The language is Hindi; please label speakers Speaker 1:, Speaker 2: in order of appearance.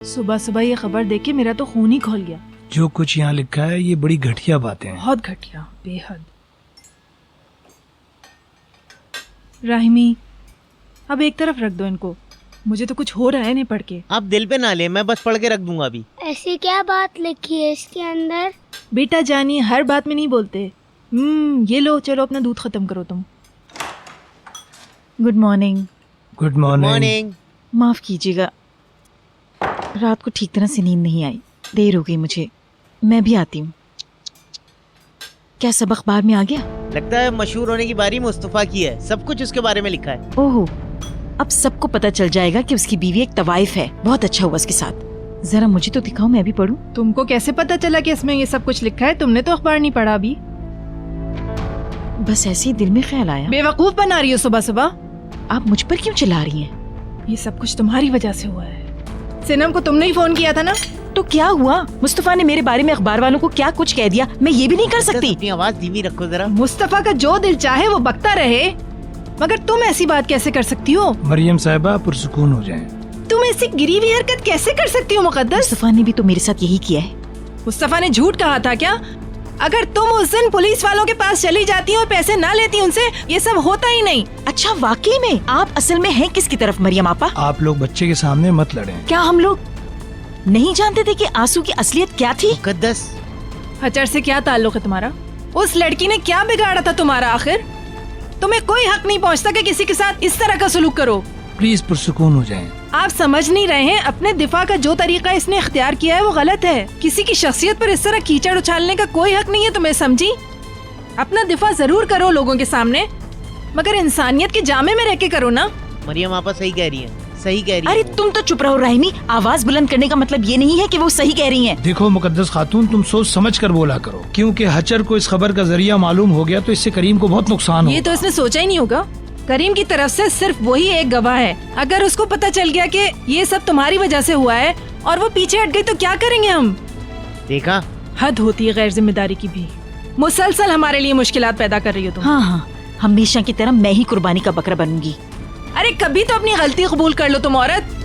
Speaker 1: सुबह सुबह ये खबर देख के मेरा तो खून ही खौल गया।
Speaker 2: जो कुछ यहाँ लिखा है ये बड़ी घटिया बातें हैं।
Speaker 1: बहुत घटिया, बेहद। राहिमी, अब एक तरफ रख दो इनको, मुझे तो कुछ हो रहा है इन्हें पढ़ के।
Speaker 3: आप दिल पे ना ले, मैं बस पढ़ के रख दूंगा अभी।
Speaker 4: ऐसी क्या बात लिखी है इसके अंदर?
Speaker 1: बेटा जानिए, हर बात में नहीं बोलते। ये लो, चलो अपना दूध खत्म करो तुम। Good morning.
Speaker 2: Good morning.
Speaker 3: Morning.
Speaker 5: माफ कीजिएगा, रात को ठीक तरह से नींद नहीं आई, देर हो गई मुझे। मैं भी आती हूँ। क्या सब अखबार में आ गया?
Speaker 3: लगता है मशहूर होने की बारी मुस्तफा की है, सब कुछ उसके बारे में लिखा है।
Speaker 5: ओहो, अब सबको पता चल जाएगा कि उसकी बीवी एक तवाइफ है। बहुत अच्छा हुआ उसके साथ। जरा मुझे तो दिखाओ, मैं भी पढूं।
Speaker 1: तुमको कैसे पता चला कि इसमें ये सब कुछ लिखा है? तुमने तो अखबार नहीं पढ़ा अभी।
Speaker 5: बस ऐसे ही दिल में ख्याल आया।
Speaker 1: बेवकूफ बना रही हो सुबह सुबह।
Speaker 5: आप मुझ पर क्यों चिल्ला रही हैं?
Speaker 1: ये सब कुछ तुम्हारी वजह से हुआ है। सिनम को तुमने ही फोन किया था ना?
Speaker 5: तो क्या हुआ? मुस्तफा ने मेरे बारे में अखबार वालों को क्या कुछ कह दिया? मैं ये भी नहीं कर सकती।
Speaker 3: अपनी आवाज धीमी रखो जरा।
Speaker 1: मुस्तफा का जो दिल चाहे वो बकता रहे, मगर तुम ऐसी बात कैसे कर सकती हो?
Speaker 2: मरियम साहिबा पुरसुकून हो जाएं।
Speaker 1: तुम ऐसी गिरी हुई हरकत कैसे कर सकती हो मुकद्दस?
Speaker 5: मुस्तफा ने भी तो मेरे साथ यही किया है।
Speaker 1: मुस्तफा ने झूठ कहा था क्या? अगर तुम उस दिन पुलिस वालों के पास चली जाती और पैसे ना लेती उनसे, ये सब होता ही नहीं।
Speaker 5: अच्छा, वाकई में आप असल में हैं किसकी तरफ मरियम आपा?
Speaker 2: आप लोग बच्चे के सामने मत लड़ें।
Speaker 5: क्या हम लोग नहीं जानते थे कि आंसू की असलियत क्या थी?
Speaker 3: मुकद्दस,
Speaker 1: हचर से क्या ताल्लुक है तुम्हारा? उस लड़की ने क्या बिगाड़ा था तुम्हारा? आखिर तुम्हें कोई हक नहीं पहुंचता कि किसी के साथ इस तरह का सलूक करो।
Speaker 2: प्लीज पुरसुकून हो जाएं।
Speaker 1: आप समझ नहीं रहे हैं, अपने दिफा का जो तरीका इसने इख्तियार किया है वो गलत है। किसी की शख्सियत पर इस तरह कीचड़ उछालने का कोई हक नहीं है तुम्हें, समझी? अपना दिफा जरूर करो लोगों के सामने, मगर इंसानियत के जामे में रह के करो ना।
Speaker 3: मरियम आपा सही कह रही है, सही कह रही
Speaker 5: अरे
Speaker 3: है।
Speaker 5: तुम तो चुप रहो राहिमी। आवाज बुलंद करने का मतलब ये नहीं है कि वो सही कह रही हैं।
Speaker 2: देखो मुकद्दस खातून, तुम सोच समझ कर बोला करो, क्योंकि हचर को इस खबर का जरिया मालूम हो गया तो इससे करीम को बहुत नुकसान
Speaker 1: ये
Speaker 2: होगा।
Speaker 1: तो इसने सोचा ही नहीं होगा। करीम की तरफ से सिर्फ वही एक गवाह है। अगर उसको पता चल गया कि ये सब तुम्हारी वजह से हुआ है और वो पीछे हट गई तो क्या करेंगे हम?
Speaker 3: देखा,
Speaker 1: हद होती है गैर जिम्मेदारी की भी। मुसलसल हमारे लिए मुश्किलात पैदा कर रही हो तुम।
Speaker 5: हाँ हाँ, हमेशा की तरह मैं ही कुर्बानी का बकरा बनूंगी।
Speaker 1: अरे कभी तो अपनी गलती कबूल कर लो तुम औरत।